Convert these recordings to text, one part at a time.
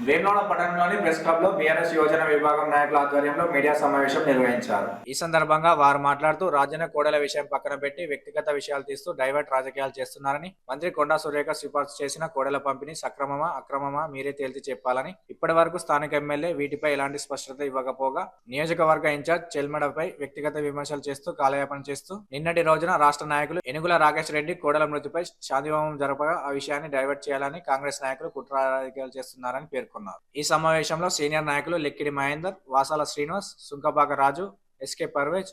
వేములవాడ పట్టణంలోని press club లో BRS యువజన విభాగం నాయకుల ఆధ్వర్యంలో మీడియా సమావేశం నిర్వహించారు. ఈ సందర్భంగా వారు మాట్లాడుతూ రాజన్న కోడెల విషయం పక్కన పెట్టి వ్యక్తిగత విషయాలు తీస్తూ డైవర్ట్ రాజకీయాలు చేస్తున్నారని, మంత్రి కొండా సురేఖ సిఫార్సు చేసిన కోడెల పంపిణీ సక్రమమా అక్రమమా మీరే తేల్చి చెప్పాలని, ఇప్పటి వరకు స్థానిక ఎమ్మెల్యే వీటిపై ఎలాంటి స్పష్టత ఇవ్వకపోగా నియోజకవర్గ ఇన్ఛార్జ్ చెల్మడపై వ్యక్తిగత విమర్శలు చేస్తూ కాలయాపన చేస్తూ నిన్నటి రోజున రాష్ట్ర నాయకులు ఏనుగుల రాకేష్ రెడ్డి కోడెల మృతిపై శాంతిహోమం జరపగా ఆ విషయాన్ని డైవర్ట్ చేయాలని కాంగ్రెస్ నాయకులు కుట్ర రాజకీయాలు చేస్తున్నారని పేర్కొన్నారు. ఈ సమావేశంలో సీనియర్ నాయకులు లెక్కిడి మహేందర్, వాసాల శ్రీనివాస్, సుంకబాగ రాజు, ఎస్కే పర్వేజ్,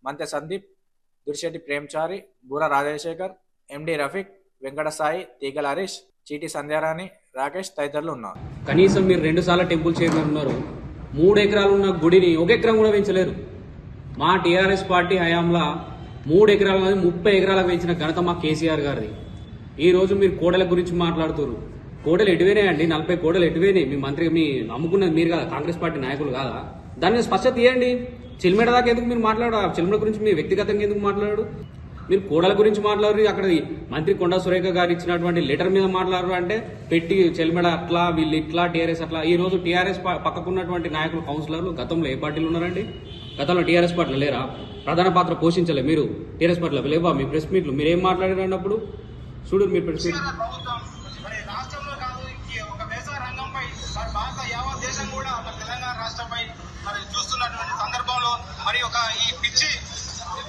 మంతె సందీప్, దుర్శెట్టి ప్రేమ్చారి, బూర రాజశేఖర్, ఎండి రఫీక్, వెంకట సాయి, తీగల హరీష్, చీటి సంధ్యారాణి, రాకేష్ తదితరులు ఉన్నారు. కనీసం మీరు 2 సార్లు టెంపుల్ చైర్మన్ ఉన్నారు. 3 ఎకరాలు ఉన్న గుడిని 1 ఎకరం కూడా పెంచలేరు. మా టీఆర్ఎస్ పార్టీ హయాంలో 3 ఎకరాల 30 ఎకరాలకు పెంచిన ఘనత మా కేసీఆర్ గారిది. ఈ రోజు మీరు కోడల గురించి మాట్లాడుతున్నారు. కోడలు ఎటువేనాయండి? 40 కోడలు ఎటువేనాయి? మీ మంత్రి మీ నమ్ముకున్నది మీరు కాదా? కాంగ్రెస్ పార్టీ నాయకులు కాదా? దాని మీద స్పష్టత ఇవ్వండి. చిల్మెడ దాకా ఎందుకు మీరు మాట్లాడు? చిల్మెడ గురించి మీరు వ్యక్తిగతంగా ఎందుకు మాట్లాడు? మీరు కోడల గురించి మాట్లాడరు. అక్కడ మంత్రి కొండా సురేఖ గారు ఇచ్చినటువంటి లెటర్ మీద మాట్లాడరు అంటే పెట్టి చెల్మెడ అట్లా, వీళ్ళు ఇట్లా, టీఆర్ఎస్ అట్లా. ఈ రోజు టీఆర్ఎస్ పక్కకున్నటువంటి నాయకులు, కౌన్సిలర్లు గతంలో ఏ పార్టీలు ఉన్నారండి? గతంలో టీఆర్ఎస్ పార్టీలో లేరా? ప్రధాన పాత్ర పోషించలే మీరు టీఆర్ఎస్ పార్టీలో లేవా? మీ ప్రెస్ మీట్లు మీరేం మాట్లాడారు అన్నప్పుడు చూడు. మీ ప్రెస్ మీట్ దేశం కూడా మన తెలంగాణ రాష్ట్రంపై మరి చూస్తున్నటువంటి సందర్భంలో మరి ఈ పిచ్చి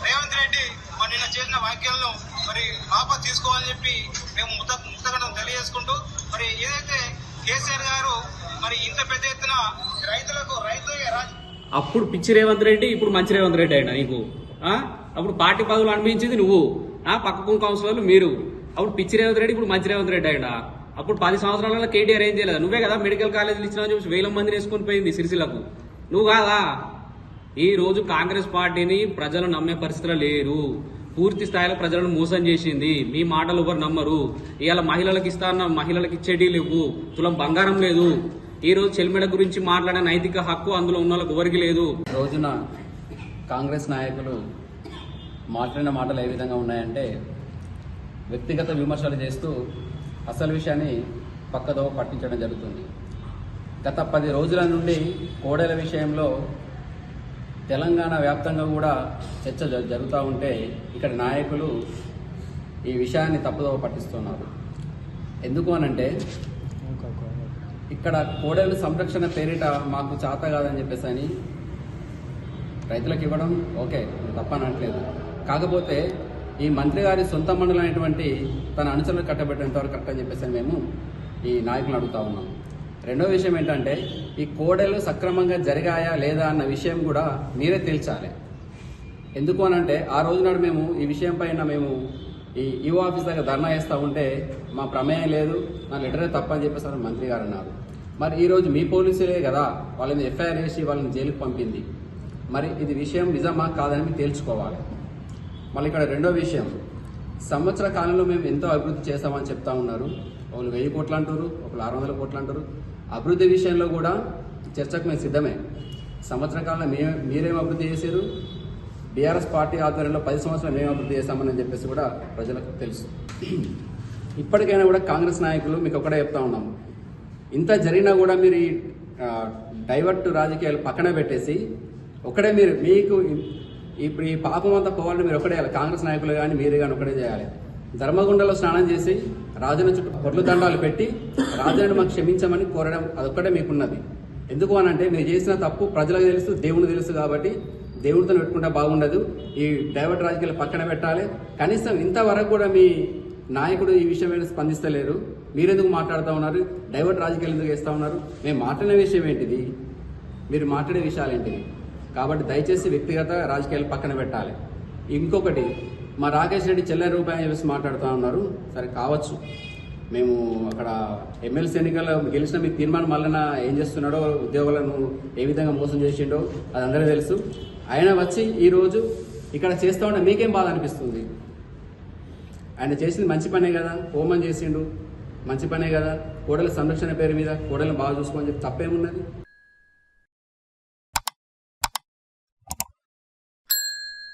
రేవంత్ రెడ్డి మరి నిన్న చేసిన వ్యాఖ్యలను మరి వాపస్ తీసుకోవాలని చెప్పి మేము ముక్తగడం తెలియజేసుకుంటూ, మరి ఏదైతే కేసీఆర్ గారు మరి ఇంత పెద్ద ఎత్తున రైతులకు అప్పుడు పిచ్చి రేవంత్ రెడ్డి, ఇప్పుడు మంచి రేవంత్ రెడ్డి అయినా నీకు అప్పుడు పార్టీ పదవులు అనిపించింది నువ్వు, పక్కకు కౌన్సిలర్లు మీరు. అప్పుడు పిచ్చి రేవంత్ రెడ్డి, ఇప్పుడు మంచి రేవంత్ రెడ్డి అయినా. అప్పుడు 10 సంవత్సరాలలో కేటీఆర్ ఏం చేయలేదు. నువ్వే కదా మెడికల్ కాలేజీలు ఇచ్చినావు చెప్పి 1000 మందిని వేసుకొని పోయింది సిరిసిల్లకు. నువ్వు కాదా? ఈ రోజు కాంగ్రెస్ పార్టీని ప్రజలు నమ్మే పరిస్థితిలో లేరు. పూర్తి స్థాయిలో ప్రజలను మోసం చేసింది. మీ మాటలు ఎవరు నమ్మరు. ఇవాళ మహిళలకు ఇస్తాన్న మహిళలకు ఇచ్చేటి లేవు. తులం బంగారం లేదు. ఈ రోజు చెల్మెడ గురించి మాట్లాడే నైతిక హక్కు అందులో ఉన్న వాళ్ళకి ఎవరికి లేదు. రోజున కాంగ్రెస్ నాయకులు మాట్లాడిన మాటలు ఏ విధంగా ఉన్నాయంటే, వ్యక్తిగత విమర్శలు చేస్తూ అసలు విషయాన్ని పక్కదో పట్టించడం జరుగుతుంది. గత 10 రోజుల నుండి కోడెల విషయంలో తెలంగాణ వ్యాప్తంగా కూడా చర్చ జరుగుతూ ఉంటే ఇక్కడ నాయకులు ఈ విషయాన్ని తప్పుదో పట్టిస్తున్నారు. ఎందుకు అనంటే, ఇక్కడ కోడెల సంరక్షణ పేరిట మాకు చేత కాదని చెప్పేసి అని రైతులకు ఇవ్వడం ఓకే, తప్పనట్లేదు. కాకపోతే ఈ మంత్రి గారి సొంత మండలం అయినటువంటి తన అనుచరులు కట్టబెట్టేంతవరకు కరెక్ట్ అని చెప్పేసి మేము ఈ నాయకులను అడుగుతా ఉన్నాం. రెండో విషయం ఏంటంటే, ఈ కోడెలు సక్రమంగా జరిగాయా లేదా అన్న విషయం కూడా మీరే తేల్చాలి. ఎందుకు అనంటే, ఆ రోజు నాడు మేము ఈ విషయం పైన మేము ఈ ఈఓ ఆఫీస్ దగ్గర ధర్నా చేస్తూ ఉంటే మా ప్రమేయం లేదు, నా లెటరే తప్ప అని చెప్పేసి మంత్రి గారు అన్నారు. మరి ఈరోజు మీ పోలీసులే కదా వాళ్ళని ఎఫ్ఐఆర్ వేసి వాళ్ళని జైలుకి పంపింది. మరి ఇది విషయం నిజమా కాదని మీరు తేల్చుకోవాలి. మళ్ళీ ఇక్కడ రెండో విషయం, సంవత్సర కాలంలో మేము ఎంతో అభివృద్ధి చేస్తామని చెప్తా ఉన్నారు. ఒకళ్ళు 1000 కోట్లు అంటారు, ఒకళ్ళు 600 కోట్లు అంటారు. అభివృద్ధి విషయంలో కూడా చర్చకు మేము సిద్ధమే. సంవత్సర కాలంలో మీరేం అభివృద్ధి చేశారు? బీఆర్ఎస్ పార్టీ ఆధ్వర్యంలో 10 సంవత్సరాలు మేము అభివృద్ధి చేస్తామని చెప్పేసి కూడా ప్రజలకు తెలుసు. ఇప్పటికైనా కూడా కాంగ్రెస్ నాయకులు మీకు ఒకటే చెప్తా ఉన్నాము, ఇంత జరిగినా కూడా మీరు ఈ డైవర్ట్ రాజకీయాలు పక్కన పెట్టేసి ఒకటే మీరు మీకు ఇప్పుడు ఈ పాపం అంతా పోవాలని మీరు ఒకటే చేయాలి. కాంగ్రెస్ నాయకులు కానీ మీరు కానీ ఒకటే చేయాలి. ధర్మగుండలో స్నానం చేసి రాజన్న చుట్టూ పొర్లు దండాలు పెట్టి రాజుని మాకు క్షమించమని కోరడం అదొక్కటే మీకున్నది. ఎందుకు అనంటే, మీరు చేసిన తప్పు ప్రజలకు తెలుసు, దేవునికి తెలుసు. కాబట్టి దేవుడితో పెట్టుకుంటే బాగుండదు. ఈ డైవర్ట్ రాజకీయాలు పక్కన పెట్టాలి. కనీసం ఇంతవరకు కూడా మీ నాయకుడు ఈ విషయం మీద స్పందిస్తలేరు. మీరెందుకు మాట్లాడుతూ ఉన్నారు? డైవర్ట్ రాజకీయాలు ఎందుకు వేస్తూ ఉన్నారు? మేము మాట్లాడిన విషయం ఏంటిది? మీరు మాట్లాడే విషయాలు ఏంటివి? కాబట్టి దయచేసి వ్యక్తిగత రాజకీయాలు పక్కన పెట్టాలి. ఇంకొకటి, మా రాకేష్ రెడ్డి చెల్లె రూపాయలు చెప్పేసి మాట్లాడుతూ ఉన్నారు. సరే కావచ్చు, మేము అక్కడ ఎమ్మెల్సీ ఎన్నికల్లో గెలిచిన మీ తీర్మానం మళ్ళీ ఏం చేస్తున్నాడో, ఉద్యోగులను ఏ విధంగా మోసం చేసిండో అది అందరికీ తెలుసు. ఆయన వచ్చి ఈరోజు ఇక్కడ చేస్తూ ఉంటే మీకేం బాధ అనిపిస్తుంది? ఆయన చేసింది మంచి పనే కదా, హోమం చేసిండు, మంచి పనే కదా. కోడల సంరక్షణ పేరు మీద కోడలను బాగా చూసుకోమని చెప్పి తప్పేమున్నది?